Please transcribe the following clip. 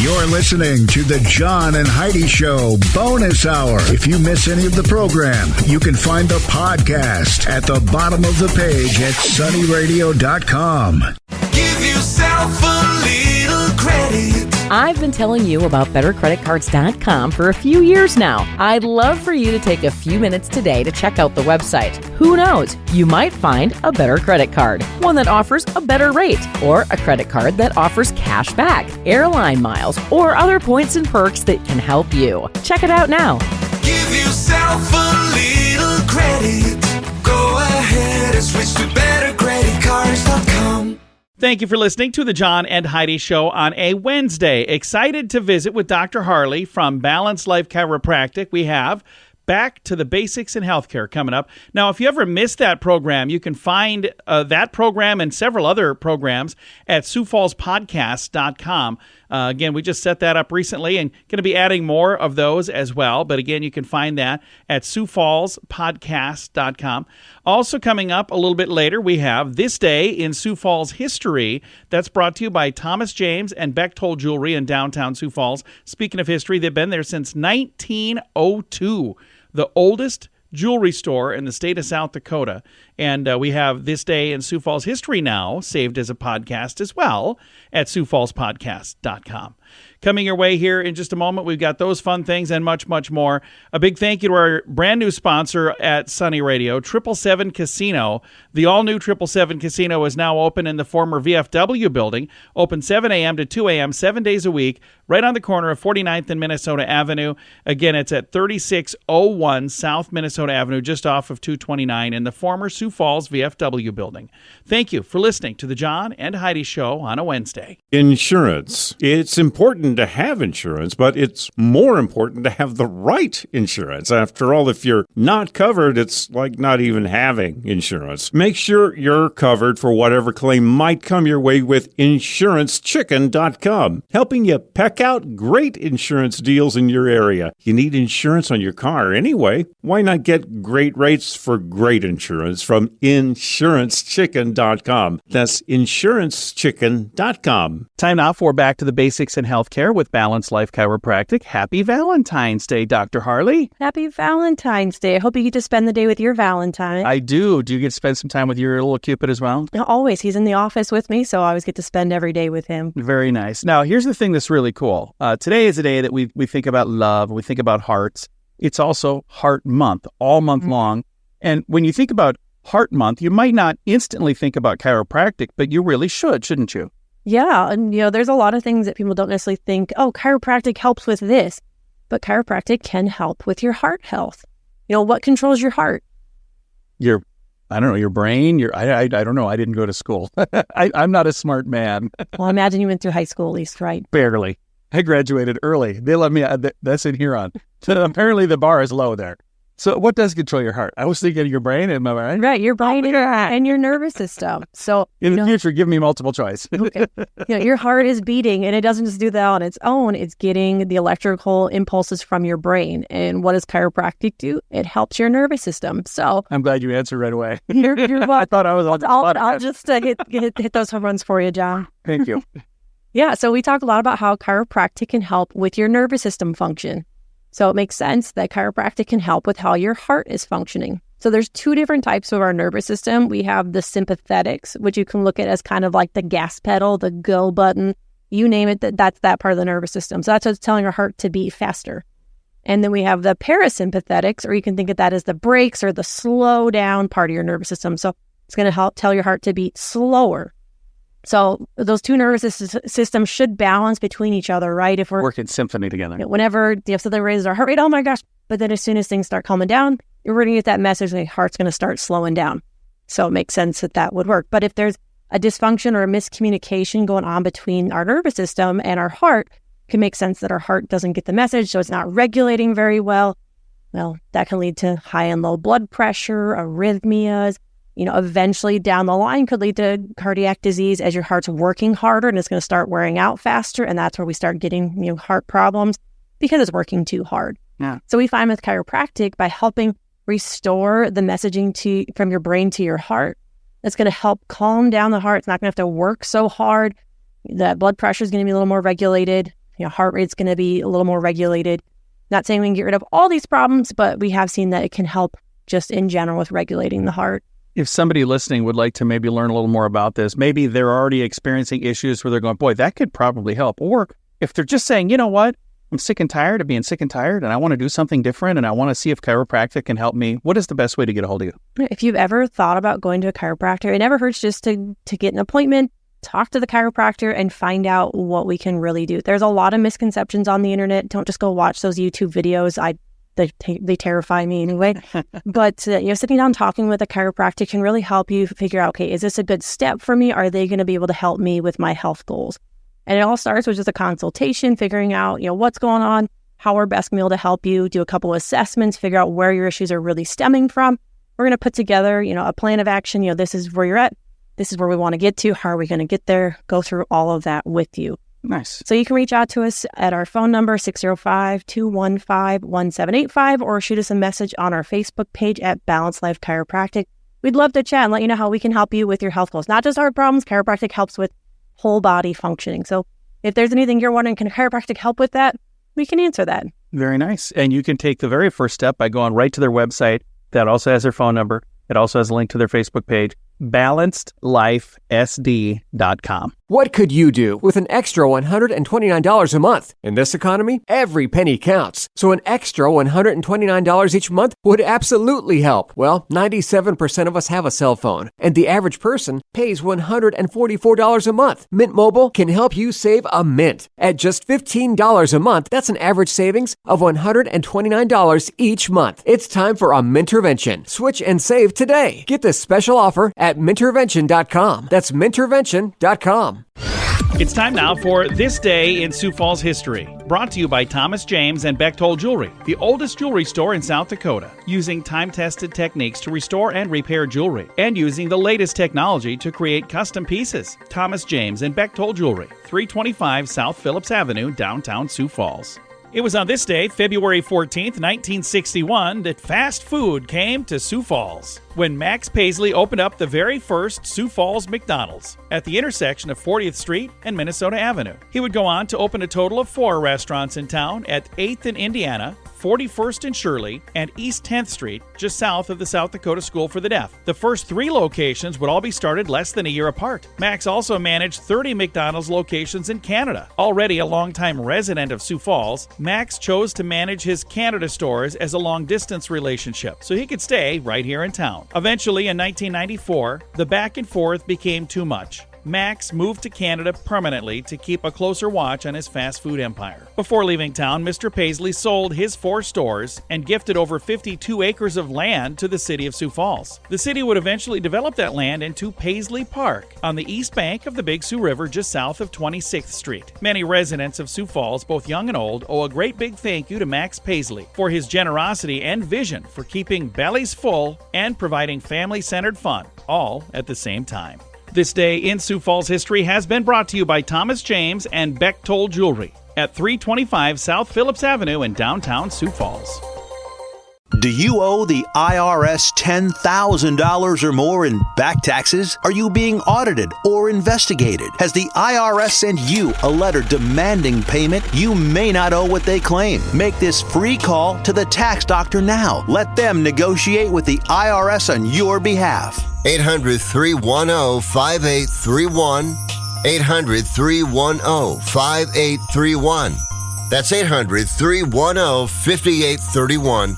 You're listening to the John and Heidi Show Bonus Hour. If you miss any of the program, you can find the podcast at the bottom of the page at sunnyradio.com. Give yourself a little credit. I've been telling you about BetterCreditCards.com for a few years now. I'd love for you to take a few minutes today to check out the website. Who knows? You might find a better credit card, one that offers a better rate, or a credit card that offers cash back, airline miles, or other points and perks that can help you. Check it out now. Give yourself a little credit. Go ahead and switch to BetterCreditCards.com. Thank you for listening to the John and Heidi Show on a Wednesday. Excited to visit with Dr. Harley from Balanced Life Chiropractic. We have Back to the Basics in Healthcare coming up. Now, if you ever missed that program, you can find that program and several other programs at SiouxFallsPodcast.com. Again, we just set that up recently and going to be adding more of those as well. But again, you can find that at SiouxFallsPodcast.com. Also coming up a little bit later, we have This Day in Sioux Falls History. That's brought to you by Thomas James and Bechtold Jewelry in downtown Sioux Falls. Speaking of history, they've been there since 1902, the oldest jewelry store in the state of South Dakota. And we have This Day in Sioux Falls History now saved as a podcast as well at SiouxFallsPodcast.com. Coming your way here in just a moment, we've got those fun things and much, much more. A big thank you to our brand new sponsor at Sunny Radio, 777 Casino. The all-new 777 Casino is now open in the former VFW building, open 7 a.m. to 2 a.m. 7 days a week, right on the corner of 49th and Minnesota Avenue. Again, it's at 3601 South Minnesota Avenue, just off of 229 in the former Sioux Falls VFW building. Thank you for listening to the John and Heidi Show on a Wednesday. Insurance. It's important to have insurance, but it's more important to have the right insurance. After all, if you're not covered, it's like not even having insurance. Make sure you're covered for whatever claim might come your way with InsuranceChicken.com, helping you peck out great insurance deals in your area. You need insurance on your car anyway. Why not get great rates for great insurance from InsuranceChicken.com? That's InsuranceChicken.com. Time now for Back to the Basics in Healthcare with Balanced Life Chiropractic. Happy Valentine's Day, Dr. Harley. Happy Valentine's Day. I hope you get to spend the day with your Valentine. I do. Do you get to spend some time with your little Cupid as well? Always. He's in the office with me, so I always get to spend every day with him. Very nice. Now, here's the thing that's really cool. Today is a day that we think about love, we think about hearts. It's also Heart Month, all month long. And when you think about Heart Month, you might not instantly think about chiropractic, but you really should, shouldn't you? Yeah, and there's a lot of things that people don't necessarily think, oh, chiropractic helps with this, but chiropractic can help with your heart health. What controls your heart? Your brain, I don't know. I didn't go to school. I'm not a smart man. Well, I imagine you went through high school at least, right? Barely. I graduated early. They let me, that's in Huron. So apparently the bar is low there. So what does control your heart? I was thinking your brain and my mind. Right, your brain and your nervous system. So in the future, give me multiple choice. Okay. Your heart is beating, and it doesn't just do that on its own. It's getting the electrical impulses from your brain. And what does chiropractic do? It helps your nervous system. So I'm glad you answered right away. You're welcome. I thought I was on the spot. I'll just hit those home runs for you, John. Thank you. Yeah, so we talk a lot about how chiropractic can help with your nervous system function. So it makes sense that chiropractic can help with how your heart is functioning. So there's two different types of our nervous system. We have the sympathetics, which you can look at as kind of like the gas pedal, the go button, you name it, that's that part of the nervous system. So that's what's telling our heart to beat faster. And then we have the parasympathetics, or you can think of that as the brakes or the slow down part of your nervous system. So it's going to help tell your heart to beat slower. So those two nervous systems should balance between each other, right? If we're work in symphony together. Whenever something raises our heart rate, oh my gosh. But then as soon as things start calming down, you're going to get that message that your heart's going to start slowing down. So it makes sense that would work. But if there's a dysfunction or a miscommunication going on between our nervous system and our heart, it can make sense that our heart doesn't get the message, so it's not regulating very well. Well, that can lead to high and low blood pressure, arrhythmias. Eventually down the line could lead to cardiac disease as your heart's working harder and it's going to start wearing out faster. And that's where we start getting, heart problems because it's working too hard. Yeah. So we find with chiropractic, by helping restore the messaging from your brain to your heart, that's going to help calm down the heart. It's not going to have to work so hard. The blood pressure is going to be a little more regulated. heart rate's going to be a little more regulated. Not saying we can get rid of all these problems, but we have seen that it can help just in general with regulating the heart. If somebody listening would like to maybe learn a little more about this, maybe they're already experiencing issues where they're going, boy, that could probably help. Or if they're just saying, you know what, I'm sick and tired of being sick and tired and I want to do something different and I want to see if chiropractic can help me, what is the best way to get a hold of you? If you've ever thought about going to a chiropractor, it never hurts just to get an appointment, talk to the chiropractor, and find out what we can really do. There's a lot of misconceptions on the internet. Don't just go watch those YouTube videos. They terrify me anyway. But sitting down talking with a chiropractor can really help you figure out, okay, is this a good step for me? Are they going to be able to help me with my health goals? And it all starts with just a consultation, figuring out, what's going on, how we're best going to be able to help you, do a couple of assessments, figure out where your issues are really stemming from. We're going to put together, a plan of action. This is where you're at. This is where we want to get to. How are we going to get there? Go through all of that with you. Nice. So you can reach out to us at our phone number, 605-215-1785, or shoot us a message on our Facebook page at Balanced Life Chiropractic. We'd love to chat and let you know how we can help you with your health goals. Not just heart problems, chiropractic helps with whole body functioning. So if there's anything you're wondering, can chiropractic help with that? We can answer that. Very nice. And you can take the very first step by going right to their website. That also has their phone number. It also has a link to their Facebook page, balancedlifesd.com. What could you do with an extra $129 a month? In this economy, every penny counts. So an extra $129 each month would absolutely help. Well, 97% of us have a cell phone, and the average person pays $144 a month. Mint Mobile can help you save a mint. At just $15 a month, that's an average savings of $129 each month. It's time for a Mintervention. Switch and save today. Get this special offer at Mintervention.com. That's Mintervention.com. It's time now for This Day in Sioux Falls History, brought to you by Thomas James and Bechtold Jewelry, the oldest jewelry store in South Dakota, using time-tested techniques to restore and repair jewelry, and using the latest technology to create custom pieces. Thomas James and Bechtold Jewelry, 325 South Phillips Avenue, downtown Sioux Falls. It was on this day, February 14th, 1961, that fast food came to Sioux Falls, when Max Paisley opened up the very first Sioux Falls McDonald's at the intersection of 40th Street and Minnesota Avenue. He would go on to open a total of 4 restaurants in town at 8th and Indiana, 41st and Shirley, and East 10th Street, just south of the South Dakota School for the Deaf. The first 3 locations would all be started less than a year apart. Max also managed 30 McDonald's locations in Canada. Already a longtime resident of Sioux Falls, Max chose to manage his Canada stores as a long-distance relationship, so he could stay right here in town. Eventually, in 1994, the back and forth became too much. Max moved to Canada permanently to keep a closer watch on his fast food empire. Before leaving town, Mr. Paisley sold his 4 stores and gifted over 52 acres of land to the city of Sioux Falls. The city would eventually develop that land into Paisley Park on the east bank of the Big Sioux River just south of 26th Street. Many residents of Sioux Falls, both young and old, owe a great big thank you to Max Paisley for his generosity and vision for keeping bellies full and providing family-centered fun, all at the same time. This Day in Sioux Falls History has been brought to you by Thomas James and Bechtold Jewelry at 325 South Phillips Avenue in downtown Sioux Falls. Do you owe the IRS $10,000 or more in back taxes? Are you being audited or investigated? Has the IRS sent you a letter demanding payment? You may not owe what they claim. Make this free call to the tax doctor now. Let them negotiate with the IRS on your behalf. 800-310-5831. 800-310-5831. That's 800-310-5831.